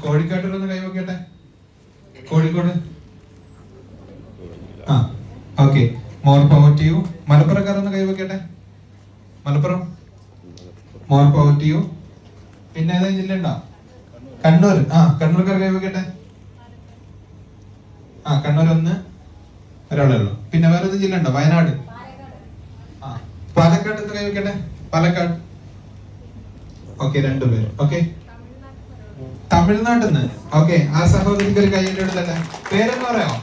കോഴിക്കോട്ടിലൊന്ന് കൈവക്കട്ടെ. കോഴിക്കോട്. ആ okay. More power to you. മലപ്പുറക്കാരൊന്ന് കൈവക്കട്ടെ. Malappuram. More power to you. പിന്നെ ഏതെങ്കിലും ജില്ല ഉണ്ടോ? കണ്ണൂർ. കണ്ണൂർക്കാർ കൈവക്കട്ടെ. കണ്ണൂർ ഒന്ന്, ഒരാളേ ഉള്ളൂ. പിന്നെ വേറെ ഏത് ജില്ല ഉണ്ടോ? വയനാട്. പാലക്കാട് കൈവക്കട്ടെ. പാലക്കാട്. ഓക്കെ, രണ്ടുപേര്. ഓക്കെ, തമിഴ്നാട്ടിൽ നിന്ന്. ഓക്കെ, ആ സഹോദരിക്ക് ഒരു കൈയ്യന്റെ അടുത്തല്ലേ. പേരെന്ന് പറയാമോ?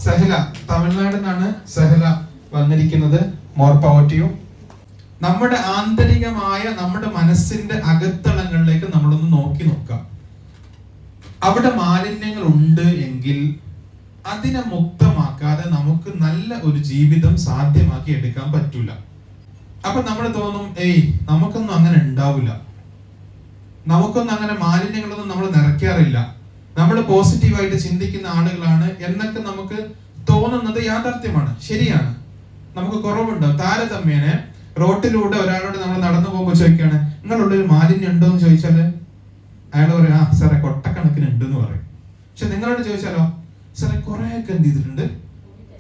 സഹല. തമിഴ്നാട്ടിൽ നിന്നാണ് സഹല വന്നിരിക്കുന്നത്. More power to you. നമ്മുടെ ആന്തരികമായ നമ്മുടെ മനസ്സിന്റെ അകത്തളങ്ങളിലേക്ക് നമ്മളൊന്ന് നോക്കാം. അവിടെ മാലിന്യങ്ങൾ ഉണ്ട് എങ്കിൽ അതിനെ മുക്തമാക്കാതെ നമുക്ക് നല്ല ഒരു ജീവിതം സാധ്യമാക്കി എടുക്കാൻ പറ്റൂല. അപ്പൊ നമ്മൾ തോന്നും, നമുക്കൊന്നും അങ്ങനെ ഉണ്ടാവില്ല, നമുക്കൊന്നും അങ്ങനെ മാലിന്യങ്ങളൊന്നും നമ്മൾ നിറയ്ക്കാറില്ല, നമ്മൾ പോസിറ്റീവായിട്ട് ചിന്തിക്കുന്ന ആളുകളാണ് എന്നൊക്കെ നമുക്ക് തോന്നുന്നത് യാഥാർത്ഥ്യമാണ്, ശരിയാണ്. നമുക്ക് കുറവുണ്ടാവും. താരതമ്യേന റോട്ടിലൂടെ ഒരാളോട് നമ്മൾ നടന്നു പോകുമ്പോൾ ചോദിക്കുകയാണ്, നിങ്ങളുള്ളൊരു മാലിന്യം ഉണ്ടോ എന്ന് ചോദിച്ചാല് അയാൾ പറയും, സാറേ കൊട്ടക്കണക്കിന് ഉണ്ട് എന്ന് പറയും. പക്ഷെ നിങ്ങളോട് ചോദിച്ചാലോ, സാറേ കുറെയൊക്കെ എന്ത് ചെയ്തിട്ടുണ്ട്,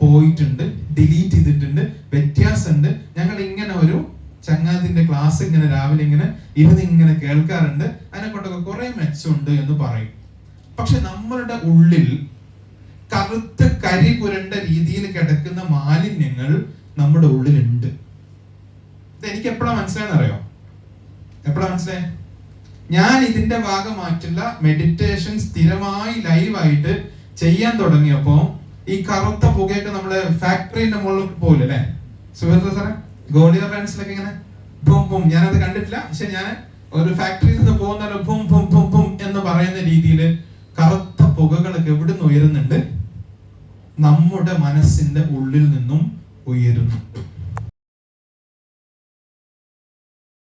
പോയിട്ടുണ്ട്, ഡിലീറ്റ് ചെയ്തിട്ടുണ്ട്, വ്യത്യാസമുണ്ട്. ഞങ്ങൾ ഇങ്ങനെ ഒരു ചങ്ങാതിന്റെ ക്ലാസ് ഇങ്ങനെ രാവിലെ ഇങ്ങനെ കേൾക്കാറുണ്ട്, അതിനെ കൊണ്ടൊക്കെ കുറെ മെച്ചമുണ്ട് എന്ന് പറയും. പക്ഷെ നമ്മളുടെ ഉള്ളിൽ കറുത്ത കരി പുരണ്ട രീതിയിൽ കിടക്കുന്ന മാലിന്യങ്ങൾ നമ്മുടെ ഉള്ളിലുണ്ട്. എനിക്ക് എപ്പോഴാ മനസ്സിലായെന്നറിയോ? എപ്പോഴാ മനസ്സിലായേ? ഞാൻ ഇതിന്റെ ഭാഗമായിട്ടുള്ള മെഡിറ്റേഷൻ സ്ഥിരമായി ലൈവായിട്ട് ചെയ്യാൻ തുടങ്ങിയപ്പോ ഈ കറുത്ത പുകയൊക്കെ നമ്മള് ഫാക്ടറിന്റെ മുകളിൽ പോലെ അല്ലെ സുഹൃത്ത് സാറേ, ഗോളിയർ റാൻസിലൊക്കെ ഇങ്ങനെ ഭൂം ഭൂം, ഞാനത് കണ്ടിട്ടില്ല, പക്ഷെ ഞാൻ ഒരു ഫാക്ടറിയിൽ നിന്ന് പോകുന്ന ഭൂം ഭൂം ഭൂം ഭൂം എന്ന് പറയുന്ന രീതിയിൽ കറുത്ത പുകകളൊക്കെ എവിടുന്ന് ഉയരുന്നുണ്ട്? നമ്മുടെ മനസ്സിന്റെ ഉള്ളിൽ നിന്നും ഉയരുന്നുണ്ട്.